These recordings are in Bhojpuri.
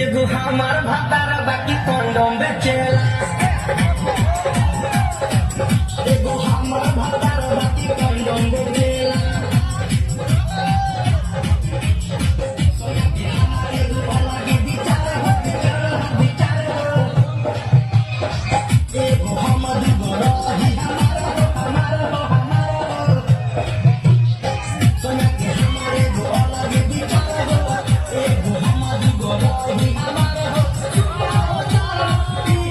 एगो हमार भातारा बाकी कंडोम बेचेला एगो हमार भातारा बाकी कंडोम बेचेला एगो हमर बड़ा ही हमार सोना के हमारे गो अलग विचार हो एगो हमर बड़ा ही हमार हो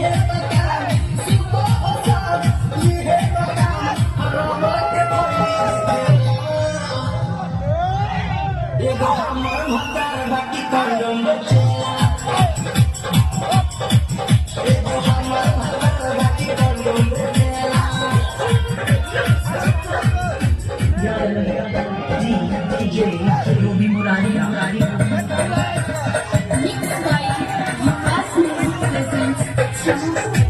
ये बता सुबह होता ये बता हमारा के एगो हमर भातार बाकी कंडोम बेचेला एगो हमर भातार बाकी कंडोम बेचेला DJ Ruby Murari Mixed by Vikas Music presents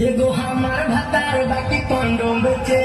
एगो हमार भातार बाकी कंडोम बेचे